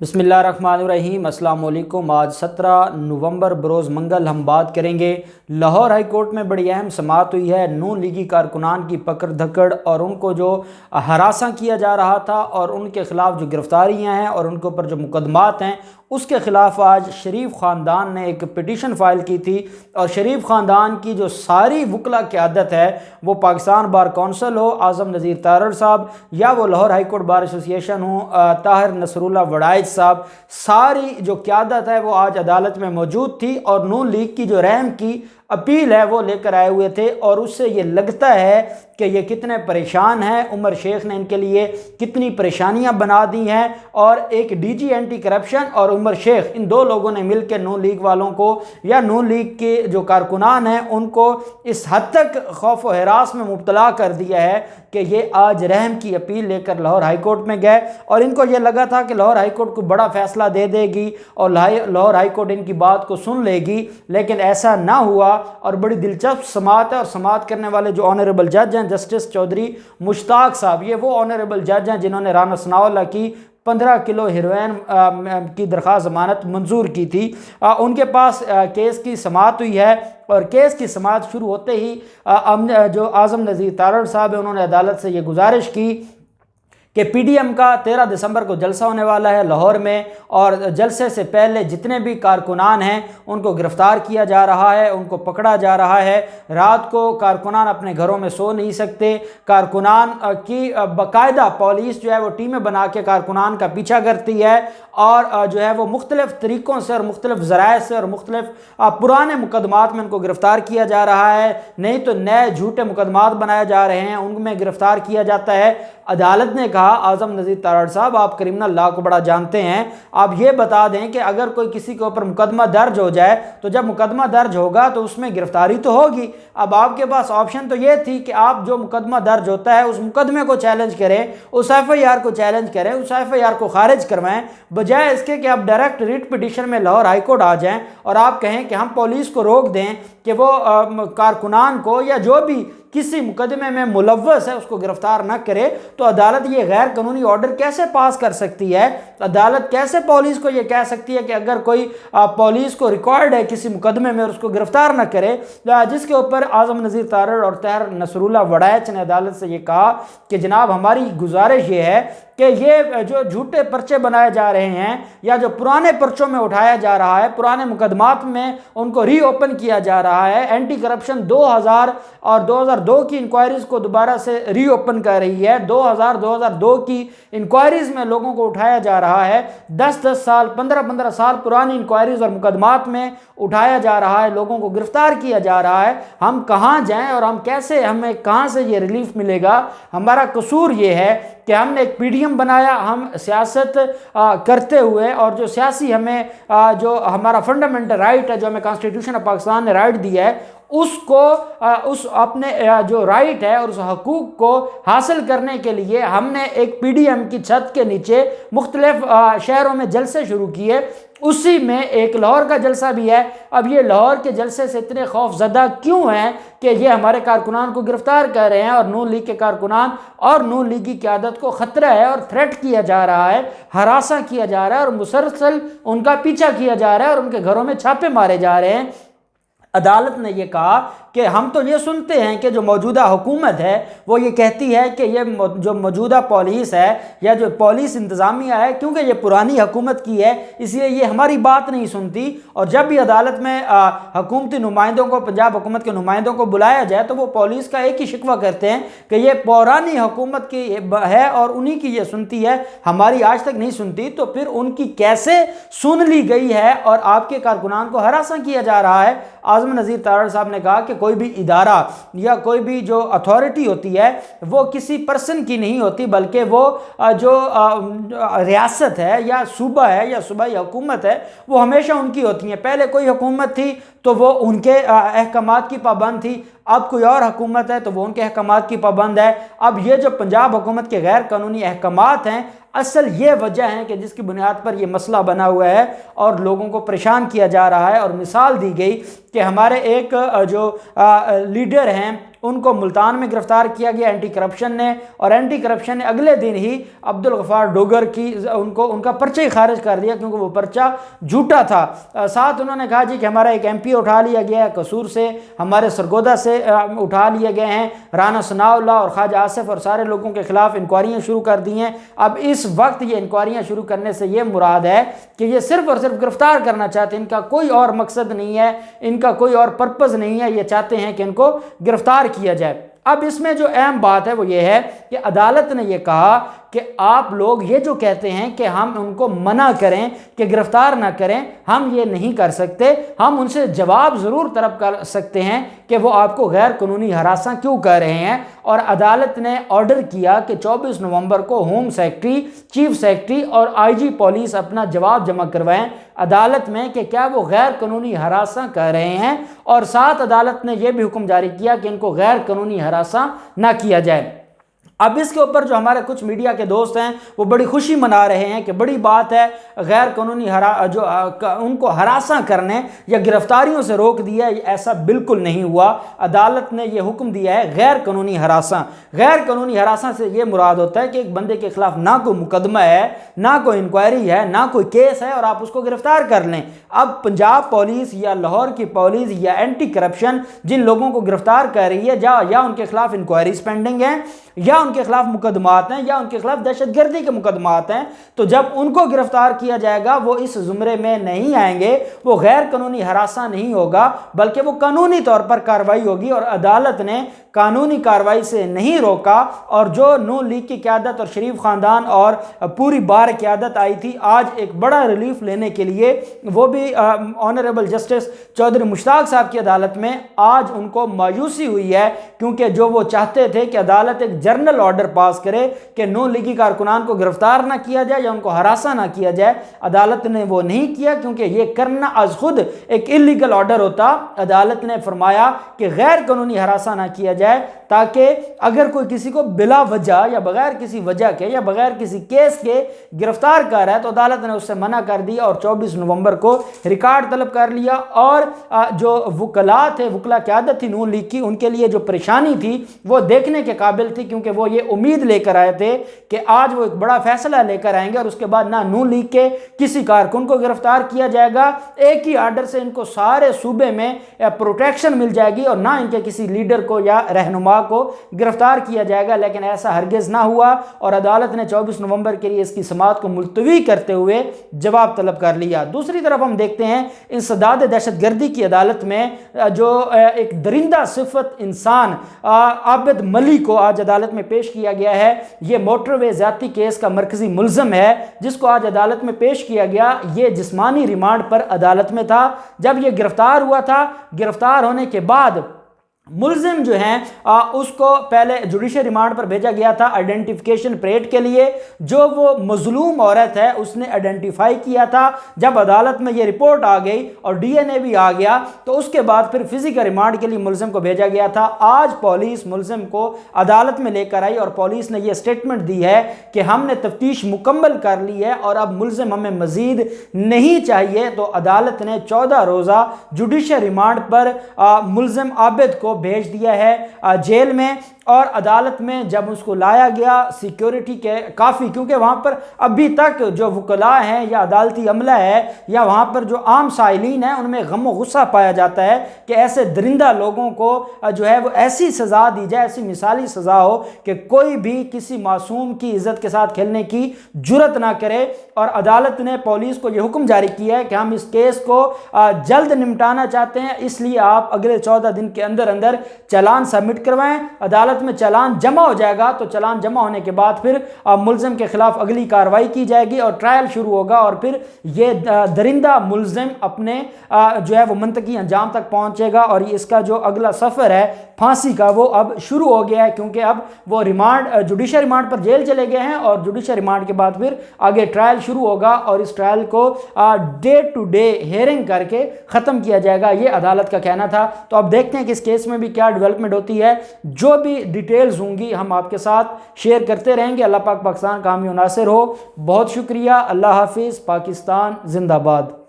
बिस्मिल्लाहिर्रहमानिर्रहीम। अस्सलाम वालेकुम। आज 17 नवंबर बरोज़ मंगल हम बात करेंगे। लाहौर हाई कोर्ट में बड़ी अहम समाअत हुई है। नून लीगी कारकुनान की पकड़ धकड़ और उनको जो हरासा किया जा रहा था और उनके ख़िलाफ़ जो गिरफ़्तारियाँ हैं और उनके ऊपर जो मुकदमात हैं उसके ख़िलाफ़ आज शरीफ ख़ानदान ने एक पिटीशन फ़ाइल की थी। और शरीफ ख़ानदान की जो सारी वकला क़यादत है, वो पाकिस्तान बार कौंसल हो, आज़म नज़ीर तारड़ साहब, या वो Lahore high court bar association हो, ताहिर नसरुल्लाह वड़ाइच साहब, सारी जो क़यादत है वो आज अदालत में मौजूद थी और नून लीग की जो रहम की अपील है वो लेकर आए हुए थे। और उससे ये लगता है कि ये कितने परेशान हैं। उमर शेख ने इनके लिए कितनी परेशानियां बना दी हैं और एक डीजी एंटी करप्शन और उमर शेख, इन दो लोगों ने मिलकर नून लीग वालों को या नून लीग के जो कारकुनान हैं उनको इस हद तक खौफ व हरास में मुब्तला कर दिया है कि ये आज रहम की अपील लेकर लाहौर हाई कोर्ट में गए। और इनको ये लगा था कि लाहौर हाई कोर्ट को बड़ा फैसला दे देगी और लाहौर हाई कोर्ट इनकी बात को सुन लेगी, लेकिन ऐसा ना हुआ। और बड़ी दिलचस्प समाअत है। और समाअत करने वाले जो ऑनरेबल जज हैं, जस्टिस चौधरी मुश्ताक साहब, ये वो ऑनरेबल जज हैं जिन्होंने राना सनाउल्लाह की 15 किलो हेरोइन की दरख्वास्त ज़मानत मंजूर की थी। उनके पास केस की समाअत हुई है और केस की समाअत शुरू होते ही जो आज़म नज़ीर तारड़ साहब है उन्होंने अदालत से ये गुजारिश की कि पीडीएम का 13 दिसंबर को जलसा होने वाला है लाहौर में, और जलसे से पहले जितने भी कारकुनान हैं उनको गिरफ़्तार किया जा रहा है, उनको पकड़ा जा रहा है। रात को कारकुनान अपने घरों में सो नहीं सकते। कारकुनान की बाकायदा पुलिस जो है वो टीमें बना के कारकुनान का पीछा करती है और जो है वो मुख्तलिफ़ तरीक़ों से और मुख्तलिफ़ ज़राए से और मुख्तलिफ़ पुराने मुकदमात में उनको गिरफ़्तार किया जा रहा है, नहीं तो नए झूठे मुकदमात बनाए जा रहे हैं, उनमें गिरफ़्तार किया जाता है। अदालत ने कहा, आज़म नज़ीर तारड़ साहब आप क्रिमिनल लॉ को बड़ा जानते हैं, आप ये बता दें कि अगर कोई किसी के ऊपर मुकदमा दर्ज हो जाए तो जब मुकदमा दर्ज होगा तो उसमें गिरफ्तारी तो होगी। अब आपके पास ऑप्शन तो ये थी कि आप जो मुकदमा दर्ज होता है उस मुकदमे को चैलेंज करें, उस एफआईआर को चैलेंज करें, उस एफआईआर को खारिज करवाएं, बजाय इसके कि आप डायरेक्ट रिट पिटीशन में लाहौर हाई कोर्ट आ जाएं और आप कहें कि हम पुलिस को रोक दें कि वो कारकुनान को या जो भी किसी मुकदमे में मुलव्वस है उसको गिरफ्तार न करे। तो अदालत ये गैर कानूनी ऑर्डर कैसे पास कर सकती है? अदालत कैसे पुलिस को ये कह सकती है कि अगर कोई पुलिस को रिकॉर्ड है किसी मुकदमे में और उसको गिरफ्तार न करे? जिसके ऊपर आज़म नज़ीर तारड़ और ताहिर नसरुल्लाह वड़ाइच ने अदालत से ये कहा कि जनाब हमारी गुजारिश ये है कि ये जो झूठे पर्चे बनाए जा रहे हैं या जो पुराने पर्चों में उठाया जा रहा है, पुराने मुकदमात में उनको रीओपन किया जा रहा है। एंटी करप्शन 2000 और 2002 की इंक्वायरीज को दोबारा से रीओपन कर रही है। 2002 की इंक्वायरीज में लोगों को उठाया जा रहा है। 10-10 साल 15-15 साल पुरानी इंक्वायरीज और मुकदमात में उठाया जा रहा है, लोगों को गिरफ्तार किया जा रहा है। हम कहाँ जाएं और हम कैसे, हमें कहाँ से ये रिलीफ मिलेगा? हमारा कसूर ये है कि हमने एक पीडीएम बनाया, हम सियासत करते हुए और जो सियासी हमें जो हमारा फंडामेंटल राइट है, जो हमें कॉन्स्टिट्यूशन ऑफ पाकिस्तान ने राइट दिया है, उसको उस अपने जो राइट है और उस हकूक़ को हासिल करने के लिए हमने एक पीडीएम की छत के नीचे मुख्तलिफ शहरों में जलसे शुरू किए। उसी में एक लाहौर का जलसा भी है। अब ये लाहौर के जलसे से इतने खौफजदा क्यों हैं कि ये हमारे कारकुनान को गिरफ्तार कर रहे हैं और नून लीग के कारकुनान और नून लीग की क़यादत को ख़तरा है और थ्रेट किया जा रहा है, हरासा किया जा रहा है और मुसलसल उनका पीछा किया जा रहा है और उनके घरों में छापे मारे जा रहे हैं। अदालत ने यह कहा कि हम तो ये सुनते हैं कि जो मौजूदा हुकूमत है वो ये कहती है कि ये जो मौजूदा पुलिस है या जो पुलिस इंतज़ामिया है, क्योंकि ये पुरानी हुकूमत की है इसलिए ये हमारी बात नहीं सुनती। और जब भी अदालत में हुकूमती नुमाइंदों को, पंजाब हुकूमत के नुमाइंदों को बुलाया जाए तो वो पुलिस का एक ही शिकवा करते हैं कि ये पुरानी हुकूमत की है और उन्हीं की ये सुनती है, हमारी आज तक नहीं सुनती। तो फिर उनकी कैसे सुन ली गई है और आपके कारकुनान को हरासा किया जा रहा है? आज़म नज़ीर तारड़ साहब ने कहा कि कोई भी इदारा या कोई भी जो अथॉरिटी होती है वो किसी पर्सन की नहीं होती, बल्कि वो जो रियासत है या सूबा है या सूबाई हुकूमत है वो हमेशा उनकी होती है। पहले कोई हुकूमत थी तो वो उनके अहकामात की पाबंद थी, अब कोई और हुकूमत है तो वो उनके अहकामात की पाबंद है। अब ये जो पंजाब हुकूमत के गैर कानूनी अहकामात हैं, असल ये वजह है कि जिसकी बुनियाद पर ये मसला बना हुआ है और लोगों को परेशान किया जा रहा है। और मिसाल दी गई कि हमारे एक जो लीडर हैं ان کو ملتان میں گرفتار کیا گیا اینٹی کرپشن نے، اور اینٹی کرپشن نے اگلے دن ہی عبدالغفار ڈوگر کی ان کا پرچہ ہی خارج کر دیا کیونکہ وہ پرچہ جھوٹا تھا۔ ساتھ انہوں نے کہا جی کہ ہمارا ایک ایم پی اٹھا لیا گیا ہے قصور سے، ہمارے سرگودا سے اٹھا لیے گئے ہیں، رانا ثناء اللہ اور خواجہ آصف اور سارے لوگوں کے خلاف انکوائریاں شروع کر دی ہیں۔ اب اس وقت یہ انکوائریاں شروع کرنے سے یہ مراد ہے کہ یہ صرف اور صرف گرفتار کرنا چاہتے ہیں، ان کا کوئی اور مقصد نہیں ہے، ان کا کوئی اور پرپز نہیں ہے، یہ چاہتے ہیں کہ ان کو گرفتار کیا جائے۔ اب اس میں جو اہم بات ہے وہ یہ ہے کہ عدالت نے یہ کہا کہ آپ لوگ یہ جو کہتے ہیں کہ ہم ان کو منع کریں کہ گرفتار نہ کریں، ہم یہ نہیں کر سکتے، ہم ان سے جواب ضرور طلب کر سکتے ہیں کہ وہ آپ کو غیر قانونی ہراساں کیوں کر رہے ہیں۔ اور عدالت نے آرڈر کیا کہ 24 نومبر کو ہوم سیکرٹری، چیف سیکرٹری اور آئی جی پولیس اپنا جواب جمع کروائیں عدالت میں کہ کیا وہ غیر قانونی ہراساں کر رہے ہیں، اور ساتھ عدالت نے یہ بھی حکم جاری کیا کہ ان کو غیر قانونی ہراساں نہ کیا جائے۔ اب اس کے اوپر جو ہمارے کچھ میڈیا کے دوست ہیں وہ بڑی خوشی منا رہے ہیں کہ بڑی بات ہے، غیر قانونی جو ان کو ہراساں کرنے یا گرفتاریوں سے روک دیا، ایسا بالکل نہیں ہوا۔ عدالت نے یہ حکم دیا ہے غیر قانونی ہراساں۔ غیر قانونی ہراساں سے یہ مراد ہوتا ہے کہ ایک بندے کے خلاف نہ کوئی مقدمہ ہے، نہ کوئی انکوائری ہے، نہ کوئی کیس ہے، اور آپ اس کو گرفتار کر لیں۔ اب پنجاب پولیس یا لاہور کی پولیس یا اینٹی کرپشن جن لوگوں کو گرفتار کر رہی ہے، یا ان کے خلاف انکوائریز پینڈنگ ہیں، یا ان کے خلاف مقدمات ہیں، یا ان کے خلاف دہشت گردی کے مقدمات ہیں، تو جب ان کو گرفتار کیا جائے گا وہ اس زمرے میں نہیں آئیں گے، وہ غیر قانونی ہراساں نہیں ہوگا، بلکہ وہ قانونی طور پر کارروائی ہوگی۔ اور عدالت نے قانونی کارروائی سے نہیں روکا، اور جو نون لیگ کی قیادت اور شریف خاندان اور پوری بار قیادت آئی تھی آج ایک بڑا ریلیف لینے کے لیے، وہ بھی آنریبل جسٹس چودھری مشتاق صاحب کی عدالت میں، آج ان کو مایوسی ہوئی ہے کیونکہ جو وہ چاہتے تھے کہ عدالت ایک جرنل آرڈر پاس کرے کہ نون لیگی کارکنان کو گرفتار نہ کیا جائے یا ان کو ہراساں نہ کیا جائے، عدالت نے وہ نہیں کیا کیونکہ یہ کرنا از خود ایک اللیگل آرڈر ہوتا۔ عدالت نے فرمایا کہ غیر قانونی ہراساں نہ کیا جائے، تاکہ اگر کوئی کسی کو بلا وجہ یا بغیر کسی وجہ کے یا بغیر کسی کیس کے گرفتار کر رہا ہے تو عدالت نے اس سے منع کر دی، اور 24 نومبر کو ریکارڈ طلب کر لیا۔ اور جو وکلاء تھے، وکلا قیادت تھی نون لیگ کی، ان کے لیے جو پریشانی تھی وہ دیکھنے کے قابل تھی، کیونکہ وہ یہ امید لے کر آئے تھے کہ آج وہ ایک بڑا فیصلہ لے کر آئیں گے اور اس کے بعد نہ نون لیگ کے کسی کارکن کو گرفتار کیا جائے گا، ایک ہی آرڈر سے ان کو سارے صوبے میں پروٹیکشن مل جائے گی، اور نہ ان کے کسی لیڈر کو یا رہنما کو گرفتار کیا جائے گا۔ لیکن ایسا ہرگز نہ ہوا، اور عدالت نے 24 نومبر کے لیے اس کی سماعت کو ملتوی کرتے ہوئے جواب طلب کر لیا۔ دوسری طرف ہم دیکھتے ہیں انسداد دہشت گردی کی عدالت میں جو ایک درندہ صفت انسان عابد ملی کو آج عدالت میں پیش کیا گیا ہے۔ یہ موٹر وے زیادتی کیس کا مرکزی ملزم ہے جس کو آج عدالت میں پیش کیا گیا۔ یہ جسمانی ریمانڈ پر عدالت میں تھا جب یہ گرفتار ہوا تھا۔ گرفتار ہونے کے بعد ملزم جو ہیں اس کو پہلے جوڈیشل ریمانڈ پر بھیجا گیا تھا آئیڈینٹیفیکیشن پریڈ کے لیے، جو وہ مظلوم عورت ہے اس نے آئیڈینٹیفائی کیا تھا۔ جب عدالت میں یہ رپورٹ آ گئی اور ڈی این اے بھی آ گیا تو اس کے بعد پھر فزیکل ریمانڈ کے لیے ملزم کو بھیجا گیا تھا۔ آج پولیس ملزم کو عدالت میں لے کر آئی اور پولیس نے یہ سٹیٹمنٹ دی ہے کہ ہم نے تفتیش مکمل کر لی ہے اور اب ملزم ہمیں مزید نہیں چاہیے۔ تو عدالت نے 14 روزہ جوڈیشل ریمانڈ پر ملزم عابد کو بھیج دیا ہے جیل میں، اور عدالت میں جب اس کو لایا گیا سیکیورٹی کے کافی، کیونکہ وہاں پر ابھی تک جو وکلاء ہیں یا عدالتی عملہ ہے یا وہاں پر جو عام سائلین ہیں ان میں غم و غصہ پایا جاتا ہے کہ ایسے درندہ لوگوں کو جو ہے وہ ایسی سزا دی جائے، ایسی مثالی سزا ہو کہ کوئی بھی کسی معصوم کی عزت کے ساتھ کھیلنے کی جرت نہ کرے۔ اور عدالت نے پولیس کو یہ حکم جاری کیا ہے کہ ہم اس کیس کو جلد نمٹانا چاہتے ہیں، اس لیے آپ اگلے 14 دن کے اندر چالان سبمٹ کروائیں۔ عدالت میں چالان جمع ہو جائے گا تو چالان جمع ہونے کے بعد پھر ملزم کے خلاف اگلی کارروائی کی جائے گی اور ٹرائل شروع ہوگا، اور پھر یہ درندہ ملزم اپنے جو ہے وہ منطقی انجام تک پہنچے گا، اور اس کا جو اگلا سفر ہے پھانسی کا وہ اب شروع ہو گیا ہے، کیونکہ اب وہ جوڈیشل ریمانڈ پر جیل چلے گئے ہیں، اور جوڈیشل ریمانڈ کے بعد پھر آگے ٹرائل شروع ہوگا، اور اس ٹرائل کو ڈے ٹو ڈے ہیئرنگ کر کے ختم کیا جائے گا، یہ عدالت کا کہنا تھا۔ تو اب دیکھتے ہیں کہ اس کیس میں بھی کیا ڈیولپمنٹ ہوتی ہے، جو بھی ڈیٹیلز ہوں گی ہم آپ کے ساتھ شیئر کرتے رہیں گے۔ اللہ پاک پاکستان کا حامی و ناصر ہو۔ بہت شکریہ، اللہ حافظ، پاکستان زندہ باد۔